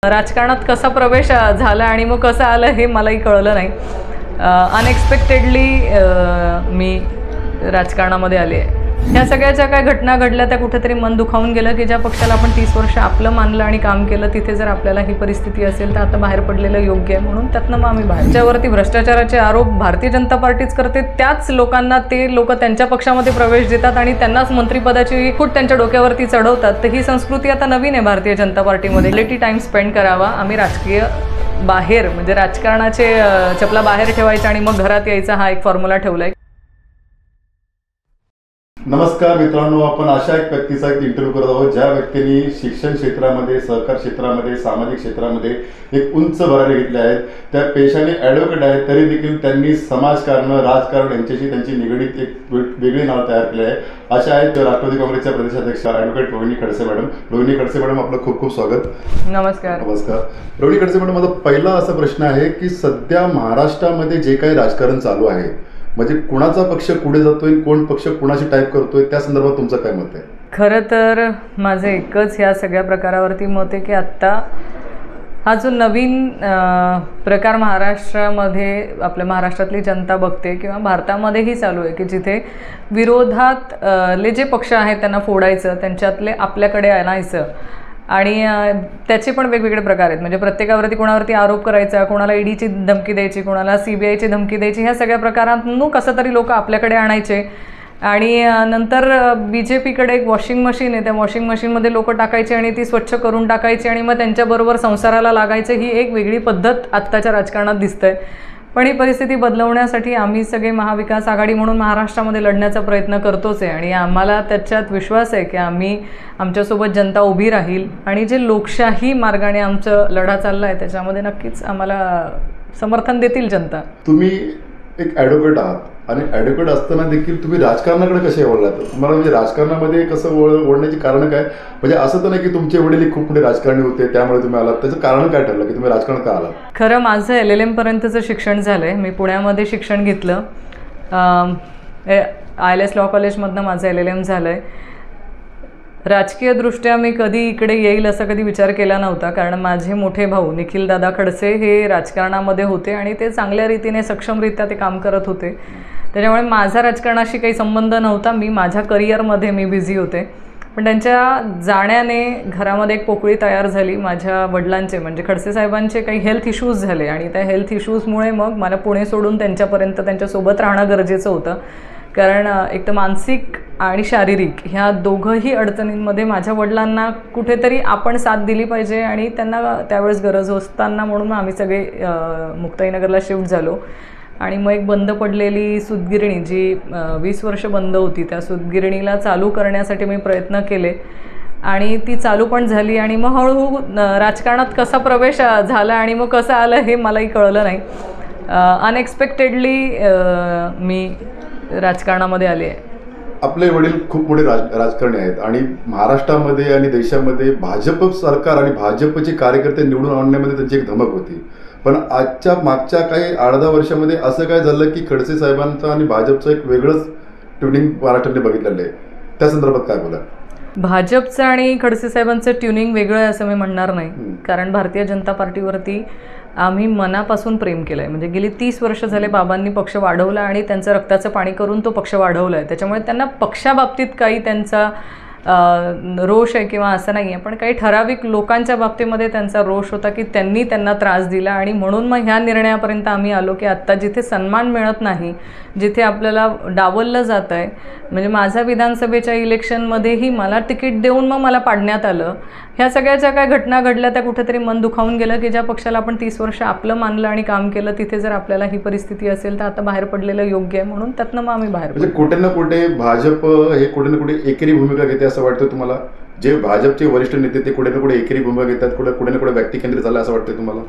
राजकारणात कसा प्रवेश झाला आणि मग कसं आलं हे मलाही कळलं नाही. अनएक्सपेक्टेडली मी राजकारणामध्ये आले आहे. ह्या सगळ्या ज्या काय घटना घडल्या त्या कुठेतरी मन दुखावून गेलं की ज्या पक्षाला आपण 30 वर्ष आपलं मानलं आणि काम केलं तिथे जर आपल्याला ही परिस्थिती असेल तर आता बाहेर पडलेलं योग्य आहे. म्हणून त्यातनं मग आम्ही बाहेर. त्याच्यावरती भ्रष्टाचाराचे आरोप भारतीय जनता पार्टीच करते. त्याच लोकांना ते लोक त्यांच्या पक्षामध्ये प्रवेश देतात आणि त्यांनाच मंत्रिपदाची फूट त्यांच्या डोक्यावरती चढवतात. तर ही संस्कृती आता नवीन आहे भारतीय जनता पार्टीमध्ये. क्वालिटी टाइम स्पेंड करावा. आम्ही राजकीय बाहेर म्हणजे राजकारणाचे चपला बाहेर ठेवायच्या आणि मग घरात यायचा हा एक फॉर्म्युला ठेवलाय. नमस्कार मित्रांनो, आपण अशा एक व्यक्तीचा एक इंटरव्ह्यू करत आहोत ज्या व्यक्तींनी शिक्षण क्षेत्रामध्ये, सहकार क्षेत्रामध्ये, सामाजिक क्षेत्रामध्ये एक उंच भरारी घेतल्या आहेत. त्या पेशाने ॲडव्होकेट आहेत, तरी देखील त्यांनी समाजकारण, राजकारण यांच्याशी त्यांची निगडीत एक वेगळी नाव तयार केले आहे. अशा आहेत राष्ट्रवादी काँग्रेसच्या प्रदेशाध्यक्ष advocate Rohini Khadse madam. Rohini Khadse madam, आपलं खूप खूप स्वागत. नमस्कार. नमस्कार रोहिणी खडसे मॅडम, माझा पहिला असा प्रश्न आहे की सध्या महाराष्ट्रामध्ये जे काही राजकारण चालू आहे, म्हणजे कुणाचा पक्ष पुढे जातोय, कोण पक्ष कुणाशी टाईप करतोय, त्या संदर्भात तुमचं काय मत आहे? खरं तर माझं एकच ह्या सगळ्या प्रकारावरती मत आहे की आत्ता हा जो नवीन प्रकार महाराष्ट्रामध्ये आपल्या महाराष्ट्रातली जनता बघते किंवा भारतामध्येही चालू आहे की जिथे विरोधात जे पक्ष आहेत त्यांना फोडायचं, त्यांच्यातले आपल्याकडे आणायचं आणि त्याचे पण वेगवेगळे प्रकार आहेत. म्हणजे प्रत्येकावरती कोणावरती आरोप करायचा, कोणाला ईडीची धमकी द्यायची, कोणाला CBIची धमकी द्यायची, ह्या सगळ्या प्रकारांतून कसं तरी लोक आपल्याकडे आणायचे. आणि नंतर BJPकडे एक वॉशिंग मशीन आहे, त्या वॉशिंग मशीनमध्ये लोक टाकायचे आणि ती स्वच्छ करून टाकायची आणि मग त्यांच्याबरोबर संसाराला लागायचं. ही एक वेगळी पद्धत आत्ताच्या राजकारणात दिसतंय. पण ही परिस्थिती बदलवण्यासाठी आम्ही सगळे महाविकास आघाडी म्हणून महाराष्ट्रामध्ये लढण्याचा प्रयत्न करतोच आहे आणि आम्हाला त्याच्यात विश्वास आहे की आमच्यासोबत जनता उभी राहील आणि जे लोकशाही मार्गाने आमचं लढा चालला आहे त्याच्यामध्ये नक्कीच आम्हाला समर्थन देतील जनता. तुम्ही एक ॲडव्होकेट आहात आणि ॲडव्होकेट असताना देखील तुम्ही राजकारणाकडे कसे वळलात? तुम्हाला म्हणजे राजकारणामध्ये कसं वळण्याची कारण काय? म्हणजे असं तर नाही की तुमचे वडील खूप मोठे राजकारणी होते त्यामुळे तुम्ही आलात, त्याचं कारण काय ठरलं की तुम्ही राजकारण का आलात? खरं माझं LLM पर्यंतचं शिक्षण झालं आहे. मी पुण्यामध्ये शिक्षण घेतलं. ILS लॉ कॉलेजमधनं माझं LLM झालं आहे. राजकीयदृष्ट्या मी कधी इकडे येईल असं कधी विचार केला नव्हता, कारण माझे मोठे भाऊ निखिल दादा खडसे हे राजकारणामध्ये होते आणि ते चांगल्या रीतीने सक्षमरित्या ते काम करत होते. त्याच्यामुळे माझा राजकारणाशी काही संबंध नव्हता. मी माझ्या करिअरमध्ये मी बिझी होते. पण त्यांच्या जाण्याने घरामध्ये एक पोकळी तयार झाली. माझ्या वडिलांचे म्हणजे खडसे साहेबांचे काही हेल्थ इश्यूज झाले आणि त्या हेल्थ इश्यूजमुळे मग मला पुणे सोडून त्यांच्यासोबत राहणं गरजेचं होतं. कारण एक तर मानसिक आणि शारीरिक ह्या दोघंही अडचणींमध्ये माझ्या वडिलांना कुठेतरी आपण साथ दिली पाहिजे आणि त्यांना त्यावेळेस गरज असताना म्हणून आम्ही सगळे मुक्ताईनगरला शिफ्ट झालो. आणि मग एक बंद पडलेली सूतगिरणी जी 20 वर्ष बंद होती, त्या सूतगिरणीला चालू करण्यासाठी मी प्रयत्न केले आणि ती चालू पण झाली. आणि मग हळूहळू राजकारणात कसा प्रवेश झाला आणि मग कसं आलं हे मलाही कळलं नाही. अनएक्सपेक्टेडली मी राजकारणामध्ये आले आहे. आपले वडील खूप मोठे राजकारणी आहेत आणि महाराष्ट्रामध्ये आणि देशामध्ये भाजप सरकार आणि भाजपचे कार्यकर्ते निवडून आणण्यामध्ये त्यांची एक धमक होती. पण मागच्या काही 8-10 वर्षामध्ये असं काय झालं की खडसे साहेबांचं आणि भाजपचं एक वेगळंच ट्युनिंग महाराष्ट्राने बघितलेलं आहे. त्या संदर्भात काय बोला? भाजपचं आणि खडसे साहेबांचं ट्युनिंग वेगळं आहे असं मी म्हणणार नाही. कारण भारतीय जनता पार्टीवरती आम्ही मनापासून प्रेम केलं आहे. म्हणजे गेली 30 वर्ष झाले बाबांनी पक्ष वाढवला आणि त्यांचं रक्ताचं पाणी करून तो पक्ष वाढवला आहे. त्याच्यामुळे त्यांना पक्षाबाबतीत काही त्यांचा रोष आहे किंवा असं नाही आहे, पण काही ठराविक लोकांच्या बाबतीमध्ये त्यांचा रोष होता की त्यांना त्रास दिला. आणि म्हणून मग ह्या निर्णयापर्यंत आम्ही आलो की आत्ता जिथे सन्मान मिळत नाही, जिथे आपल्याला डावललं जात आहे, म्हणजे माझ्या विधानसभेच्या इलेक्शनमध्येही मला तिकीट देऊन मग मला पाडण्यात आलं. ह्या सगळ्या ज्या काय घटना घडल्या त्या कुठेतरी मन दुखावून गेलं की ज्या पक्षाला आपण 30 वर्ष आपलं मानलं आणि काम केलं तिथे जर आपल्याला ही परिस्थिती असेल तर आता बाहेर पडलेलं योग्य आहे. म्हणून त्यातनं मग आम्ही बाहेर. म्हणजे कुठे ना कुठे भाजप हे कुठे ना कुठे एकेरी भूमिका घेते असं वाटतं तुम्हाला? जे भाजपचे वरिष्ठ नेते ते कुठे ना कुठे एकेरी भूमिका घेतात, कुठे ना कुठे व्यक्ती केंद्रित झालं असं वाटतं तुम्हाला?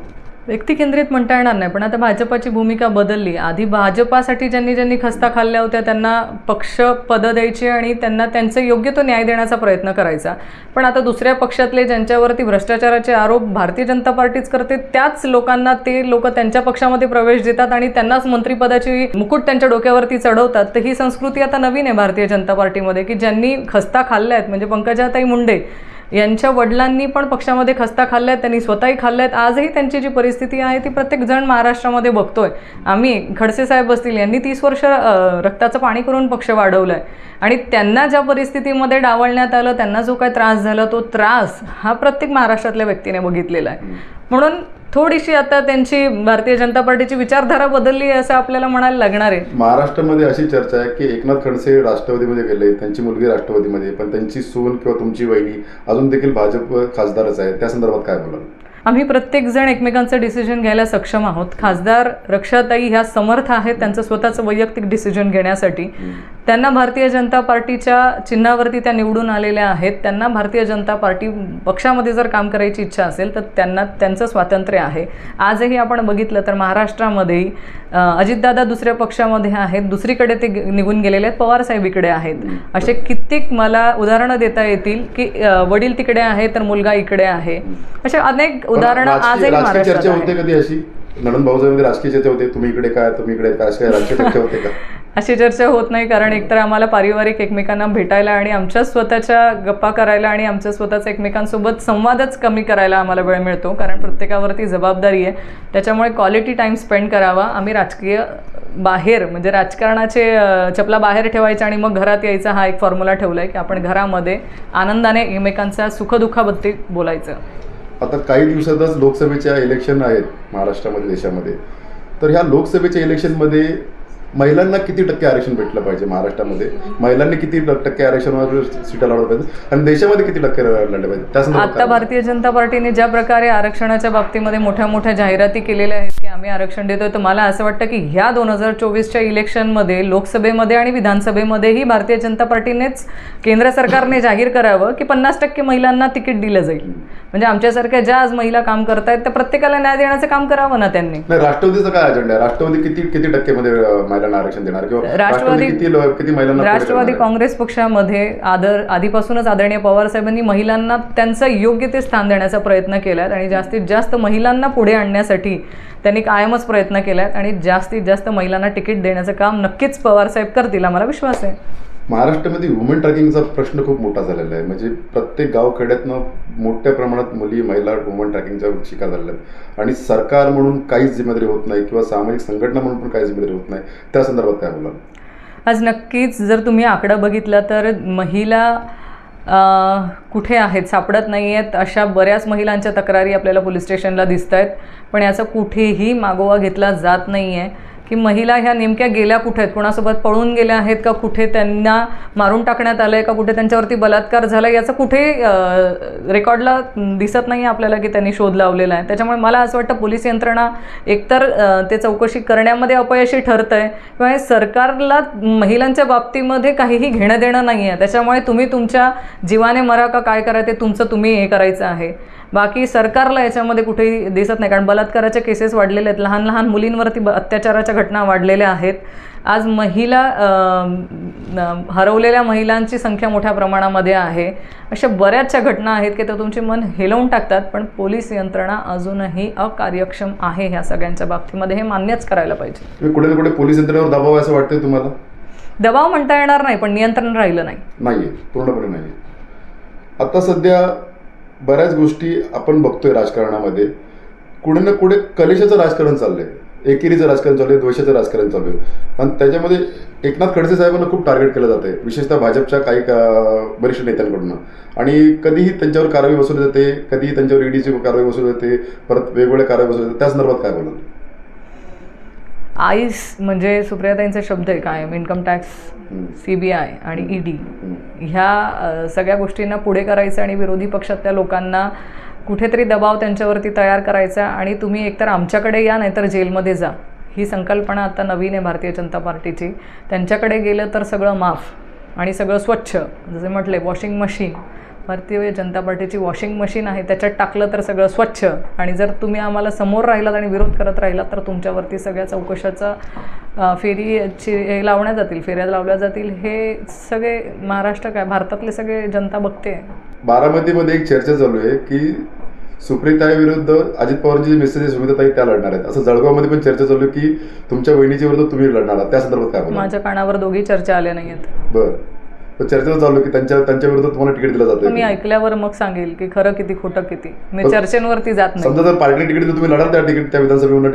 व्यक्तिकेंद्रित म्हणता येणार नाही, पण आता भाजपाची भूमिका बदलली. आधी भाजपासाठी ज्यांनी खस्ता खाल्ल्या होत्या त्यांना पक्ष पदं द्यायची आणि त्यांना त्यांचं योग्य तो न्याय देण्याचा प्रयत्न करायचा. पण आता दुसऱ्या पक्षातले ज्यांच्यावरती भ्रष्टाचाराचे आरोप भारतीय जनता पार्टीच करते, त्याच लोकांना ते लोक त्यांच्या पक्षामध्ये प्रवेश देतात आणि त्यांनाच मंत्रिपदाची मुकुट त्यांच्या डोक्यावरती चढवतात. तर ही संस्कृती आता नवीन आहे भारतीय जनता पार्टीमध्ये, की ज्यांनी खस्ता खाल्ल्या आहेत, म्हणजे पंकजाताई मुंडे यांच्या वडिलांनी पण पक्षामध्ये खस्ता खाल्ल्यात, त्यांनी स्वतःही खाल्ल्यात. आजही त्यांची जी परिस्थिती आहे ती प्रत्येक जण महाराष्ट्रामध्ये बघतोय. आम्ही खडसे साहेब असतील, यांनी 30 वर्ष रक्ताचं पाणी करून पक्ष वाढवलाय आणि त्यांना ज्या परिस्थितीमध्ये डावलण्यात आलं, त्यांना जो काय त्रास झाला, तो त्रास हा प्रत्येक महाराष्ट्रातल्या व्यक्तीने बघितलेला आहे. म्हणून थोडीशी आता त्यांची भारतीय जनता पार्टीची विचारधारा बदलली आहे असं आपल्याला म्हणायला लागणार आहे. महाराष्ट्रामध्ये अशी चर्चा आहे की एकनाथ खडसे राष्ट्रवादीमध्ये गेले, त्यांची मुलगी राष्ट्रवादीमध्ये, पण त्यांची सून किंवा तुमची वहिनी अजून देखील भाजप खासदारच आहे. त्या संदर्भात काय बोलाल? आम्ही प्रत्येकजण एकमेकांचं डिसिजन घ्यायला सक्षम आहोत. खासदार रक्षाताई ह्या समर्थ आहेत त्यांचं स्वतःचं वैयक्तिक डिसिजन घेण्यासाठी. त्यांना भारतीय जनता पार्टीच्या चिन्हावरती त्या निवडून आलेल्या आहेत. त्यांना भारतीय जनता पार्टी पक्षामध्ये जर काम करायची इच्छा असेल तर त्यांना त्यांचं स्वातंत्र्य आहे. आजही आपण बघितलं तर महाराष्ट्रामध्ये अजितदादा दुसऱ्या पक्षामध्ये आहेत, दुसरीकडे ते निघून गेलेले आहेत, पवारसाहेब इकडे आहेत. असे कित्येक मला उदाहरणं देता येतील की वडील तिकडे आहे तर मुलगा इकडे आहे. असे अनेक उदाहरणं आजही चर्चा होते. कधी अशी नणंद भाऊजाईमध्ये राजकीय चर्चा होते, तुम्ही इकडे काय, तुम्ही इकडे काय, अशी राजकीय चर्चा होते का? अशी चर्चा होत नाही, कारण एकतर आम्हाला पारिवारिक एकमेकांना भेटायला आणि आमच्या स्वतःच्या गप्पा करायला आणि आमच्या स्वतःचा एकमेकांसोबत संवादच कमी करायला आम्हाला वेळ मिळतो, कारण प्रत्येकावरती जबाबदारी आहे. त्याच्यामुळे क्वालिटी टाईम स्पेंड करावा. आम्ही राजकीय बाहेर म्हणजे राजकारणाचे चपला बाहेर ठेवायच्या आणि मग घरात यायचा हा एक फॉर्म्युला ठेवला आहे की आपण घरामध्ये आनंदाने एकमेकांचा सुखदुःखाबद्दल बोलायचं. आता काही दिवसातच लोकसभेच्या इलेक्शन आहेत महाराष्ट्रामध्ये, देशामध्ये. तर ह्या लोकसभेच्या इलेक्शनमध्ये महिलांना किती टक्के आरक्षण भेटलं पाहिजे? महाराष्ट्रामध्ये महिलांनी किती टक्के आरक्षणावर सीटा लढवल्या पाहिजे आणि देशामध्ये किती टक्के लढल्या पाहिजे? आता भारतीय जनता पार्टीने ज्या प्रकारे आरक्षणाच्या बाबतीमध्ये मोठ्या मोठ्या जाहिराती केलेल्या आहेत की आम्ही आरक्षण देतोय, तर मला असं वाटतं की ह्या 2024च्या इलेक्शनमध्ये लोकसभेमध्ये आणि विधानसभेमध्येही भारतीय जनता पार्टीनेच, केंद्र सरकारने जाहीर करावं की 50% महिलांना तिकीट दिलं जाईल. म्हणजे आमच्यासारख्या ज्या आज महिला काम करतायत त्या प्रत्येकाला न्याय देण्याचं काम करावं ना त्यांनी. राष्ट्रवादीचा काय अजेंडा आहे? राष्ट्रवादी किती टक्केमध्ये महिलांना आरक्षण देणार किंवा राष्ट्रवादी काँग्रेस पक्षामध्ये आधीपासूनच आदरणीय पवार साहेबांनी महिलांना त्यांचं योग्य ते स्थान देण्याचा प्रयत्न केलाय आणि जास्तीत जास्त महिलांना पुढे आणण्यासाठी त्यांनी कायमच प्रयत्न केलाय आणि जास्तीत जास्त महिलांना तिकीट देण्याचं काम नक्कीच पवार साहेब करतील, आम्हाला विश्वास आहे. महाराष्ट्रामध्ये वुमेन ट्रॅकिंगचा प्रश्न खूप मोठा झालेला आहे. म्हणजे प्रत्येक गावखेड्यातनं मोठ्या प्रमाणात मुली, महिला वुमेन ट्रॅकिंगचा शिकार झालेल्या आहेत आणि सरकार म्हणून काहीच जिम्मेदारी होत नाही किंवा सामाजिक संघटना म्हणून पण काही जिम्मेदारी होत नाही. त्या संदर्भात काय बोलाल? आज नक्कीच जर तुम्ही आकडा बघितला तर महिला कुठे आहेत, सापडत नाही आहेत, अशा बऱ्याच महिलांच्या तक्रारी आपल्याला पोलीस स्टेशनला दिसत आहेत. पण याचा कुठेही मागोवा घेतला जात नाही आहे की महिला ह्या नेमक्या गेल्या कुठे आहेत, कोणासोबत पळून गेल्या आहेत का, कुठे त्यांना मारून टाकण्यात आलं आहे का, कुठे त्यांच्यावरती बलात्कार झाला, याचं कुठे रेकॉर्डला दिसत नाही आपल्याला की त्यांनी शोध लावलेला आहे. त्याच्यामुळे मला असं वाटतं पोलीस यंत्रणा एकतर ते चौकशी करण्यामध्ये अपयशी ठरत आहे किंवा सरकारला महिलांच्या बाबतीमध्ये काहीही घेणं देणं नाही आहे. त्याच्यामुळे तुम्ही तुमच्या जीवाने मरा का काय करा ते तुमचं तुम्ही हे करायचं आहे. बाकी सरकारला याच्यामध्ये कुठेही दिसत नाही, कारण बलात्काराच्या केसेस वाढलेल्या आहेत, लहान लहान मुलींवरती अत्याचाराच्या घटना वाढलेल्या आहेत. आज महिला हरवलेल्या महिलांची संख्या मोठ्या प्रमाणामध्ये आहे. अशा बऱ्याचशा घटना आहेत की त्या तुमचे मन हेलवून टाकतात. पण पोलीस यंत्रणा अजूनही अकार्यक्षम आहे ह्या सगळ्यांच्या बाबतीमध्ये, हे मान्यच करायला पाहिजे. कुठे ना कुठे पोलीस यंत्रणेवर दबाव असं वाटतंय तुम्हाला? दबाव म्हणता येणार नाही, पण नियंत्रण राहिलं नाहीये, पूर्णपणे नाही. आता सध्या बऱ्याच गोष्टी आपण बघतोय राजकारणामध्ये, कुठे ना कुठे कलेशाचं राजकारण चाललंय, एकेरीचं राजकारण चालू आहे, द्वेषाचं राजकारण चालू आहे आणि त्याच्यामध्ये एकनाथ खडसे साहेबांना खूप टार्गेट केलं जाते, विशेषतः भाजपच्या काही वरिष्ठ नेत्यांकडून. आणि कधीही त्यांच्यावर कारवाई बसवली जाते, कधीही त्यांच्यावर ईडीची कारवाई बसवली जाते, परत वेगवेगळ्या कारवाई बसवली जाते. त्या संदर्भात काय बोलाल? आईस म्हणजे सुप्रियाताईंचे शब्द आहे कायम, इन्कम टॅक्स, CBI आणि ED ह्या सगळ्या गोष्टींना पुढे करायचं आणि विरोधी पक्षातल्या लोकांना कुठेतरी दबाव त्यांच्यावरती तयार करायचा आणि तुम्ही एकतर आमच्याकडे या नाहीतर जेलमध्ये जा, ही संकल्पना आता नवीन आहे भारतीय जनता पार्टीची. त्यांच्याकडे गेलं तर सगळं माफ आणि सगळं स्वच्छ, जसे म्हटले वॉशिंग मशीन, भारतीय जनता पार्टीची वॉशिंग मशीन आहे, त्याच्यात टाकलं तर सगळं स्वच्छ, आणि जर तुम्ही आम्हाला समोर राहिलात आणि विरोध करत राहिलात तर तुमच्यावरती सगळ्या चौकशाचा फेऱ्या लावल्या जातील. हे सगळे महाराष्ट्र काय भारतातले सगळे जनता बघते. बारामतीमध्ये एक चर्चा चालू आहे की सुप्रियताई विरुद्ध अजित पवारांचे मेसेज सुमित्राताई त्या लढणार आहेत, असं जळगावमध्ये पण चर्चा चालू आहे की तुमच्या बहिणीच्या विरुद्ध तुम्ही लढणार आहात. त्या संदर्भात काय बोला? माझ्या कानावर दोघी चर्चा आल्या नाहीयेत. बरं, पण चर्चा चालू आहे की त्यांच्या विरुद्ध तुम्हाला तिकीट दिलं जातं. मी ऐकल्यावर मग सांगेल की खरं किती खोटं किती. मी चर्चेवरती जात नाही. समजा जर पार्टीने तिकीट दिलं, तुम्ही लढाल त्या विधानसभेवर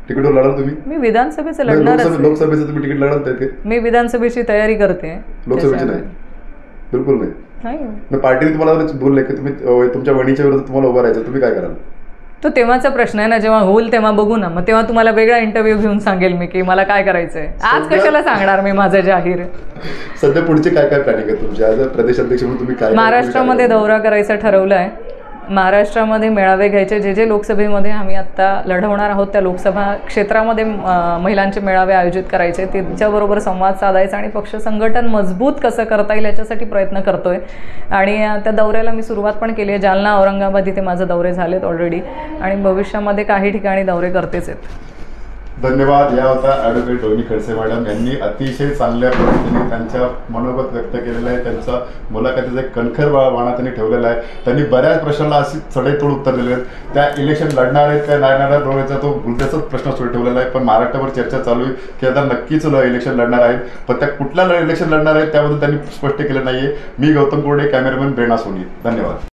तिकीटवर लढाल तुम्ही? मी विधानसभेचं लढणार. लोकसभेचं तुम्ही तिकीट लढाल ते? मी विधानसभेची तयारी करते. लोकसभेची नाही, बिलकुल नाही. पार्टीने तुम्हाला बोलले की तुम्ही तुमच्या बहिणीच्या विरुद्ध तुम्हाला उभं राहायचं, तुम्ही काय कराल? तो तेव्हाचा प्रश्न आहे ना, जेव्हा होईल तेव्हा बघू ना. मग तेव्हा तुम्हाला वेगळा इंटरव्ह्यू घेऊन सांगेल मी की मला काय करायचंय. आज कशाला सांगणार मी माझं जाहीर. सध्या पुढचे काय प्लॅनिंग आहे तुमच्या ॲज अ प्रदेशाध्यक्ष म्हणून? तुम्ही काय महाराष्ट्रामध्ये दौरा करायचा ठरवलं आहे. महाराष्ट्रामध्ये मेळावे घ्यायचे. जे लोकसभेमध्ये आम्ही आत्ता लढवणार आहोत त्या लोकसभा क्षेत्रामध्ये महिलांचे मेळावे आयोजित करायचे, त्यांच्याबरोबर संवाद साधायचा आणि पक्ष संघटन मजबूत कसं करता येईल याच्यासाठी प्रयत्न करतोय. आणि त्या दौऱ्याला मी सुरुवात पण केली आहे. जालना, औरंगाबाद इथे माझे दौरे झालेत ऑलरेडी आणि भविष्यामध्ये काही ठिकाणी दौरे करतेच आहेत. धन्यवाद. या होता ॲडव्होकेट रोहिणी खडसे मॅडम. यांनी अतिशय चांगल्या पद्धतीने त्यांच्या मनोगत व्यक्त केलेलं आहे. त्यांचा मुलाखतीचा एक कणखर बाणा त्यांनी ठेवलेला आहे. त्यांनी बऱ्याच प्रश्नाला अशी चढेतोड उत्तर दिले आहेत. त्या इलेक्शन लढणार आहेत काय नाही लढणार रोहितचा तो गुलत्याचाच प्रश्न सुरू ठेवलेला आहे. पण महाराष्ट्रावर चर्चा चालू आहे की आता नक्कीच इलेक्शन लढणार आहेत, पण त्या कुठल्या इलेक्शन लढणार आहेत त्याबद्दल त्यांनी स्पष्ट केलं नाहीये. मी गौतम कोरडे, कॅमेरामॅन प्रेरणा सोनी. धन्यवाद.